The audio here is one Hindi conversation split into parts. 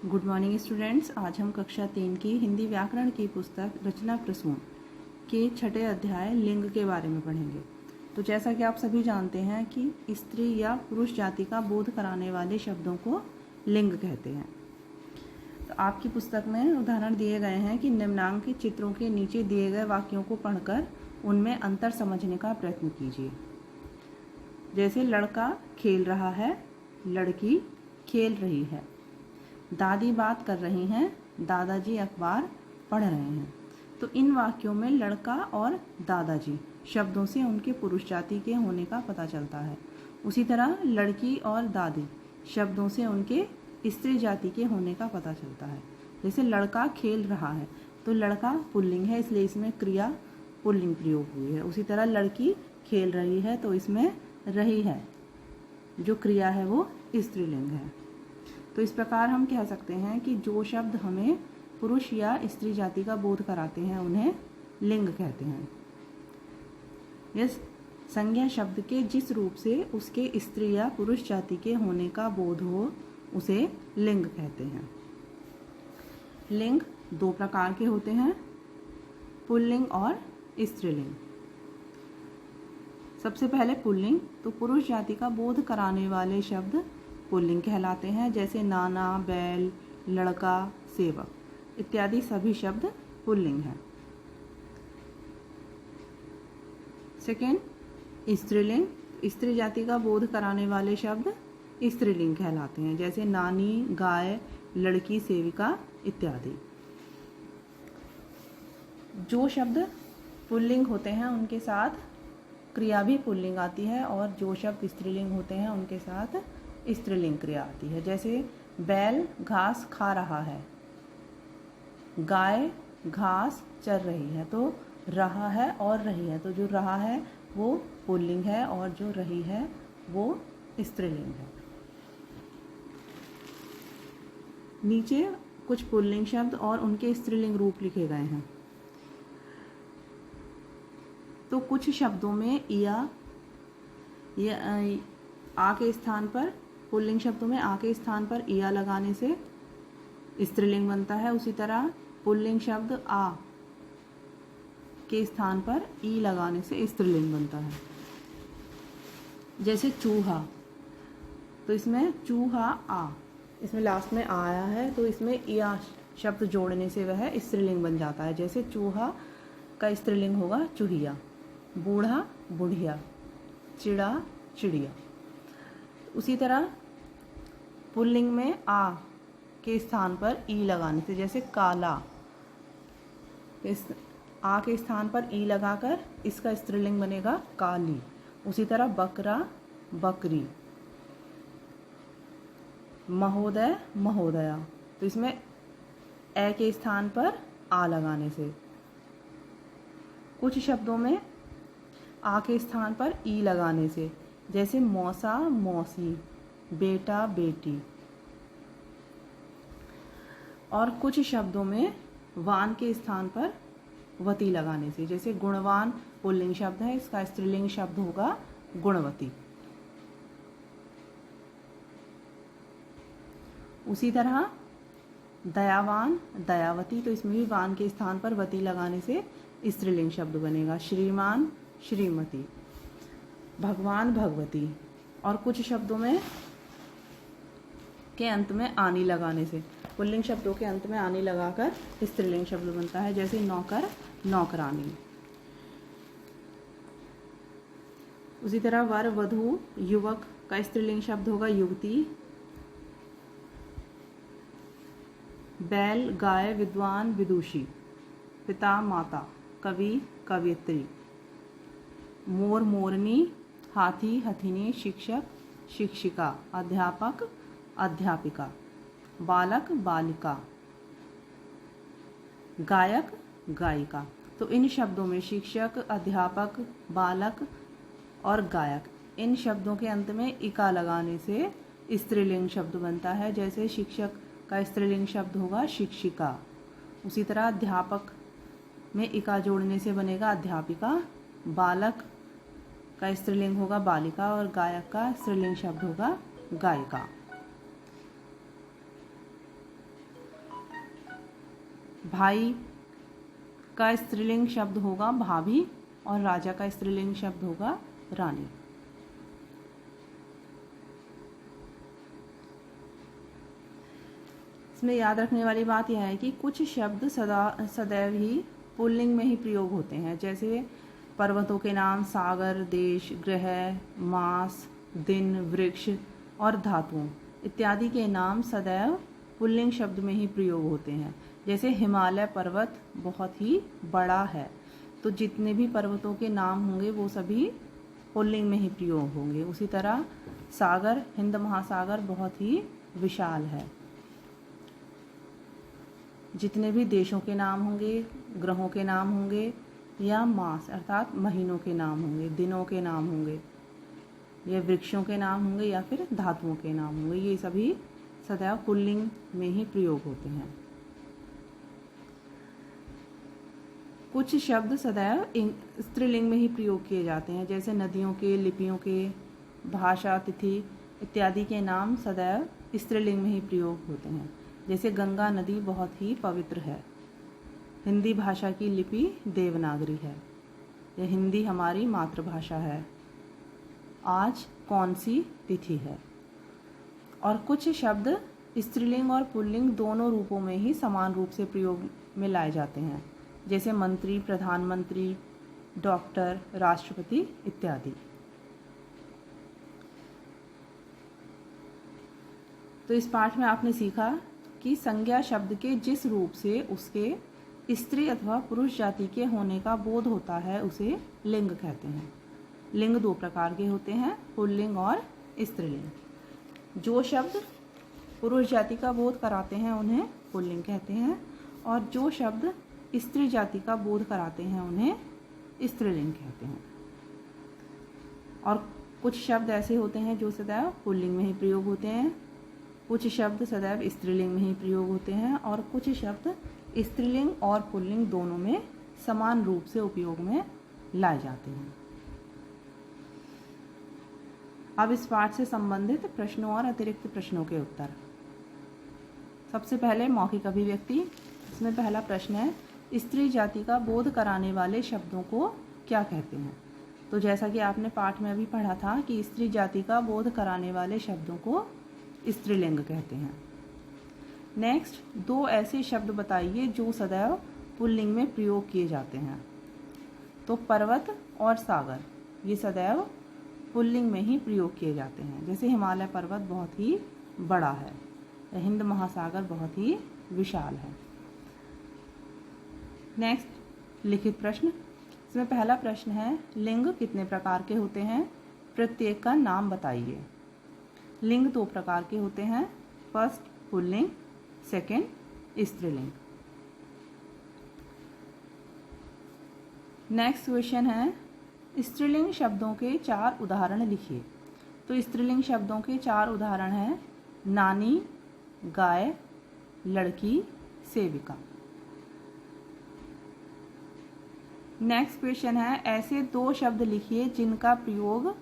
Good morning students. आज हम कक्षा 3 की हिंदी व्याकरण की पुस्तक रचना प्रसून के छठे अध्याय लिंग के बारे में पढ़ेंगे। तो जैसा कि आप सभी जानते हैं कि स्त्री या पुरुष जाति का बोध कराने वाले शब्दों को लिंग कहते हैं। तो आपकी पुस्तक में उदाहरण दिए गए हैं कि निम्नांकित चित्रों के नीचे दिए गए वाक्यों को पढ़कर उनमें अंतर समझने का प्रयत्न कीजिए। जैसे लड़का खेल रहा है, लड़की खेल रही है, दादी बात कर रही हैं, दादाजी अखबार पढ़ रहे हैं। तो इन वाक्यों में लड़का और दादाजी शब्दों से उनके पुरुष जाति के होने का पता चलता है। उसी तरह लड़की और दादी शब्दों से उनके स्त्री जाति के होने का पता चलता है। जैसे लड़का खेल रहा है तो लड़का पुल्लिंग है, इसलिए इसमें क्रिया पुल्लिंग प्रयोग हुई है। उसी तरह लड़की खेल रही है तो इसमें रही है जो क्रिया है वो स्त्रीलिंग है। तो इस प्रकार हम कह सकते हैं कि जो शब्द हमें पुरुष या स्त्री जाति का बोध कराते हैं उन्हें लिंग कहते हैं। यह संज्ञा शब्द के जिस रूप से उसके स्त्री या पुरुष जाति के होने का बोध हो उसे लिंग कहते हैं। लिंग दो प्रकार के होते हैं, पुल्लिंग और स्त्रीलिंग। सबसे पहले पुल्लिंग, तो पुरुष जाति का बोध कराने वाले शब्द पुल्लिंग कहलाते हैं। जैसे नाना, बैल, लड़का, सेवक इत्यादि सभी शब्द पुल्लिंग हैं। सेकेंड, स्त्रीलिंग, स्त्री जाति का बोध कराने वाले शब्द स्त्रीलिंग कहलाते हैं। जैसे नानी, गाय, लड़की, सेविका इत्यादि। जो शब्द पुल्लिंग होते हैं उनके साथ क्रिया भी पुल्लिंग आती है और जो शब्द स्त्रीलिंग होते हैं उनके साथ स्त्रीलिंग क्रिया आती है। जैसे बैल घास खा रहा है, गाय घास चर रही है। तो रहा है और रही है, तो जो रहा है वो पुल्लिंग है और जो रही है वो स्त्रीलिंग है। नीचे कुछ पुल्लिंग शब्द और उनके स्त्रीलिंग रूप लिखे गए हैं। तो कुछ शब्दों में आ के स्थान पर, पुल्लिंग शब्दों में आ के स्थान पर इया लगाने से स्त्रीलिंग बनता है। उसी तरह पुल्लिंग शब्द आ के स्थान पर ई लगाने से स्त्रीलिंग बनता है। जैसे चूहा, तो इसमें चूहा आ, इसमें लास्ट में आ आया है तो इसमें इया शब्द जोड़ने से वह स्त्रीलिंग बन जाता है। जैसे चूहा का स्त्रीलिंग होगा चूहिया, बूढ़ा बुढ़िया, चिड़ा चिड़िया। उसी तरह पुल्लिंग में आ के स्थान पर ई लगाने से, जैसे काला, इस आ के स्थान पर ई लगाकर इसका स्त्रीलिंग बनेगा काली। उसी तरह बकरा बकरी, महोदय महोदया, तो इसमें ए के स्थान पर आ लगाने से। कुछ शब्दों में आ के स्थान पर ई लगाने से, जैसे मौसा मौसी, बेटा बेटी। और कुछ शब्दों में वान के स्थान पर वती लगाने से, जैसे गुणवान पुल्लिंग शब्द है, इसका स्त्रीलिंग शब्द होगा गुणवती। उसी तरह दयावान दयावती, तो इसमें भी वान के स्थान पर वती लगाने से स्त्रीलिंग शब्द बनेगा। श्रीमान श्रीमती, भगवान भगवती। और कुछ शब्दों में के अंत में आनी लगाने से, पुल्लिंग शब्दों के अंत में आनी लगाकर स्त्रीलिंग शब्द बनता है। जैसे नौकर नौकरानी। उसी तरह वर वधू युवक का स्त्रीलिंग शब्द होगा युवती। बैल गाय, विद्वान विदुषी, पिता माता, कवि कवियत्री। मोर मोरनी, हाथी हथिनी, शिक्षक शिक्षिका, अध्यापक अध्यापिका, बालक बालिका, गायक गायिका। तो इन शब्दों में शिक्षक, अध्यापक, बालक और गायक, इन शब्दों के अंत में इका लगाने से स्त्रीलिंग शब्द बनता है। जैसे शिक्षक का स्त्रीलिंग शब्द होगा शिक्षिका। उसी तरह अध्यापक में इका जोड़ने से बनेगा अध्यापिका। बालक का स्त्रीलिंग होगा बालिका और गायक का स्त्रीलिंग शब्द होगा गायिका। भाई का स्त्रीलिंग शब्द होगा भाभी और राजा का स्त्रीलिंग शब्द होगा रानी। इसमें याद रखने वाली बात यह है कि कुछ शब्द सदैव ही पुल्लिंग में ही प्रयोग होते हैं, जैसे पर्वतों के नाम सागर, देश, ग्रह, मास, दिन, वृक्ष और धातुओं इत्यादि के नाम सदैव पुल्लिंग शब्द में ही प्रयोग होते हैं। जैसे हिमालय पर्वत बहुत ही बड़ा है, तो जितने भी पर्वतों के नाम होंगे वो सभी पुल्लिंग में ही प्रयोग होंगे। उसी तरह सागर, हिंद महासागर बहुत ही विशाल है। जितने भी देशों के नाम होंगे, ग्रहों के नाम होंगे या मास अर्थात महीनों के नाम होंगे, दिनों के नाम होंगे या वृक्षों के नाम होंगे या फिर धातुओं के नाम होंगे, ये सभी सदैव पुल्लिंग में ही प्रयोग होते हैं। कुछ शब्द सदैव स्त्रीलिंग में ही प्रयोग किए जाते हैं, जैसे नदियों के, लिपियों के, भाषा, तिथि इत्यादि के नाम सदैव स्त्रीलिंग में ही प्रयोग होते हैं। जैसे गंगा नदी बहुत ही पवित्र है, हिंदी भाषा की लिपि देवनागरी है, यह हिंदी हमारी मातृभाषा है, आज कौन सी तिथि है। और कुछ शब्द स्त्रीलिंग और पुल्लिंग दोनों रूपों में ही समान रूप से प्रयोग में लाए जाते हैं, जैसे मंत्री, प्रधानमंत्री, डॉक्टर, राष्ट्रपति इत्यादि। तो इस पाठ में आपने सीखा कि संज्ञा शब्द के जिस रूप से उसके स्त्री अथवा पुरुष जाति के होने का बोध होता है उसे लिंग कहते हैं। लिंग दो प्रकार के होते हैं, पुल्लिंग और स्त्रीलिंग। जो शब्द पुरुष जाति का बोध कराते हैं उन्हें पुल्लिंग कहते हैं, और जो शब्द स्त्री जाति का बोध कराते हैं उन्हें स्त्रीलिंग कहते हैं। और कुछ शब्द ऐसे होते हैं जो सदैव पुल्लिंग में ही प्रयोग होते हैं, कुछ शब्द सदैव स्त्रीलिंग में ही प्रयोग होते हैं, और कुछ शब्द स्त्रीलिंग और पुल्लिंग दोनों में समान रूप से उपयोग में लाए जाते हैं। अब इस पाठ से संबंधित प्रश्नों और अतिरिक्त प्रश्नों के उत्तर। सबसे पहले मौखिक अभिव्यक्ति। इसमें पहला प्रश्न है, स्त्री जाति का बोध कराने वाले शब्दों को क्या कहते हैं। तो जैसा कि आपने पाठ में अभी पढ़ा था कि स्त्री जाति का बोध कराने वाले शब्दों को स्त्रीलिंग कहते हैं। नेक्स्ट, दो ऐसे शब्द बताइए जो सदैव पुल्लिंग में प्रयोग किए जाते हैं। तो पर्वत और सागर ये सदैव पुल्लिंग में ही प्रयोग किए जाते हैं, जैसे हिमालय पर्वत बहुत ही बड़ा है, हिंद महासागर बहुत ही विशाल है। नेक्स्ट, लिखित प्रश्न। इसमें पहला प्रश्न है, लिंग कितने प्रकार के होते हैं, प्रत्येक का नाम बताइए। लिंग दो प्रकार के होते हैं, फर्स्ट पुल्लिंग, सेकंड स्त्रीलिंग। नेक्स्ट क्वेश्चन है, स्त्रीलिंग शब्दों के 4 उदाहरण लिखिए। तो स्त्रीलिंग शब्दों के 4 उदाहरण हैं, नानी, गाय, लड़की, सेविका। नेक्स्ट क्वेश्चन है, ऐसे 2 शब्द लिखिए जिनका प्रयोग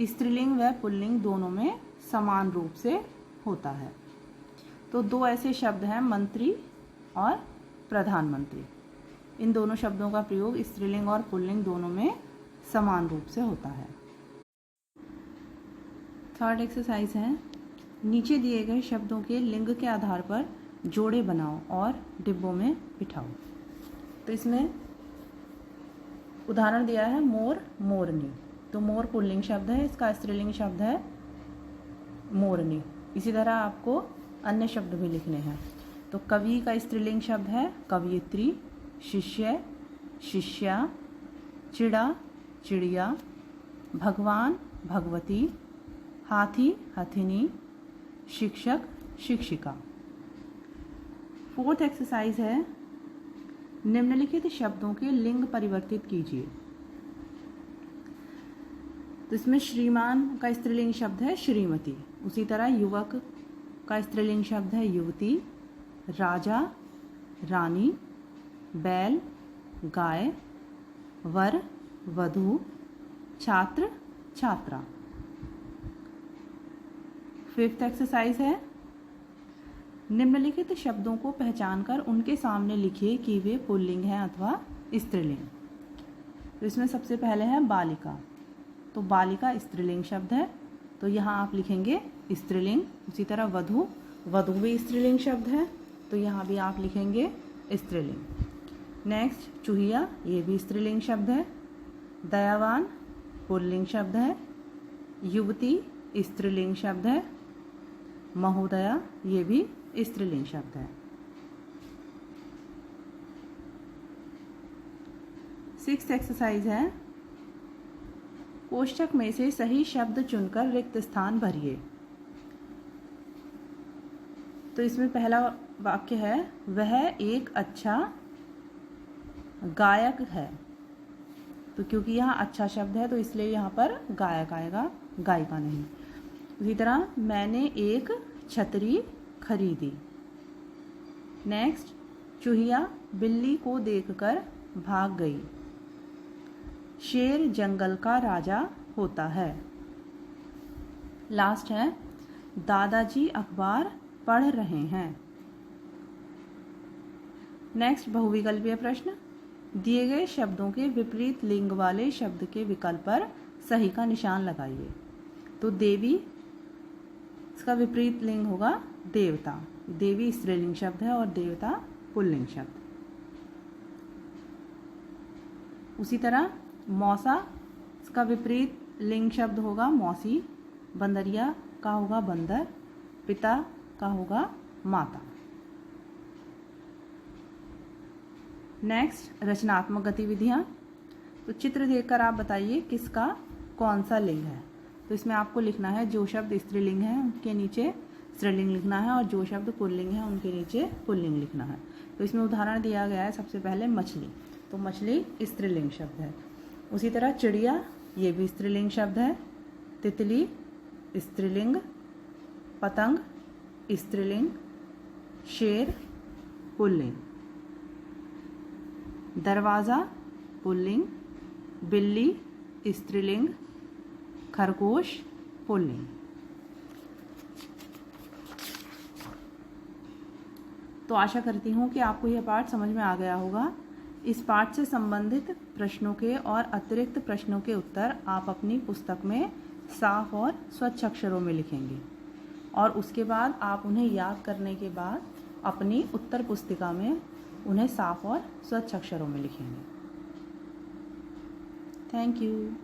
स्त्रीलिंग व पुल्लिंग दोनों में समान रूप से होता है। तो 2 ऐसे शब्द हैं, मंत्री और प्रधानमंत्री। इन दोनों शब्दों का प्रयोग स्त्रीलिंग और पुल्लिंग दोनों में समान रूप से होता है। थर्ड एक्सरसाइज है, नीचे दिए गए शब्दों के लिंग के आधार पर जोड़े बनाओ और डिब्बों में बिठाओ। तो इसमें उदाहरण दिया है मोर, मोरनी। तो मोर पुल्लिंग शब्द है, इसका स्त्रीलिंग शब्द है मोरनी। इसी तरह आपको अन्य शब्द भी लिखने हैं। तो कवि का स्त्रीलिंग शब्द है कवयित्री, शिष्य, शिष्या, चिड़ा, चिड़िया, भगवान, भगवती, हाथी, हथिनी, शिक्षक, शिक्षिका। फोर्थ एक्सरसाइज है, निम्नलिखित शब्दों के लिंग परिवर्तित कीजिए। तो इसमें श्रीमान का स्त्रीलिंग शब्द है श्रीमती। उसी तरह युवक का स्त्रीलिंग शब्द है युवती, राजा, रानी, बैल, गाय, वर, वधू, छात्र, छात्रा। फिफ्थ एक्सरसाइज है, निम्नलिखित शब्दों को पहचानकर उनके सामने लिखिए कि वे पुल्लिंग हैं अथवा स्त्रीलिंग। तो इसमें सबसे पहले है बालिका। तो बालिका स्त्रीलिंग शब्द है, तो यहाँ आप लिखेंगे स्त्रीलिंग। उसी तरह वधू, वधू भी स्त्रीलिंग शब्द है, तो यहाँ भी आप लिखेंगे स्त्रीलिंग। नेक्स्ट चूहिया, ये भी स्त्रीलिंग शब्द है। दयावान पुल्लिंग शब्द है। युवती स्त्रीलिंग शब्द है। महोदया, ये भी स्त्रीलिंग शब्द है। 6th एक्सरसाइज है, कोष्ठक में से सही शब्द चुनकर रिक्त स्थान भरिए। तो इसमें पहला वाक्य है, वह एक अच्छा गायक है। तो क्योंकि यहाँ अच्छा शब्द है तो इसलिए यहाँ पर गायक आएगा, गायिका नहीं। उसी तरह मैंने एक छतरी खरीदी। नेक्स्ट चूहिया बिल्ली को देखकर भाग गई। शेर जंगल का राजा होता है। लास्ट है, दादाजी अखबार पढ़ रहे हैं। नेक्स्ट बहुविकल्पीय प्रश्न, दिए गए शब्दों के विपरीत लिंग वाले शब्द के विकल्प पर सही का निशान लगाइए। तो देवी, इसका विपरीत लिंग होगा देवता। देवी स्त्रीलिंग शब्द है और देवता पुल्लिंग शब्द। उसी तरह मौसा, इसका विपरीत लिंग शब्द होगा मौसी। बंदरिया का होगा बंदर। पिता का होगा माता। नेक्स्ट रचनात्मक गतिविधियां। तो चित्र देखकर आप बताइए किसका कौन सा लिंग है। तो इसमें आपको लिखना है जो शब्द स्त्रीलिंग है उनके नीचे स्त्रीलिंग लिखना है और जो शब्द पुल्लिंग है उनके नीचे पुल्लिंग लिखना है। तो इसमें उदाहरण दिया गया है, सबसे पहले मछली। तो मछली स्त्रीलिंग शब्द है। उसी तरह चिड़िया, ये भी स्त्रीलिंग शब्द है। तितली स्त्रीलिंग। पतंग स्त्रीलिंग। शेर पुल्लिंग। दरवाज़ा पुल्लिंग। बिल्ली स्त्रीलिंग। खरगोश पुल्लिंग। तो आशा करती हूँ कि आपको यह पाठ समझ में आ गया होगा। इस पाठ से संबंधित प्रश्नों के और अतिरिक्त प्रश्नों के उत्तर आप अपनी पुस्तक में साफ और स्वच्छ अक्षरों में लिखेंगे और उसके बाद आप उन्हें याद करने के बाद अपनी उत्तर पुस्तिका में उन्हें साफ और स्वच्छ अक्षरों में लिखेंगे। Thank you.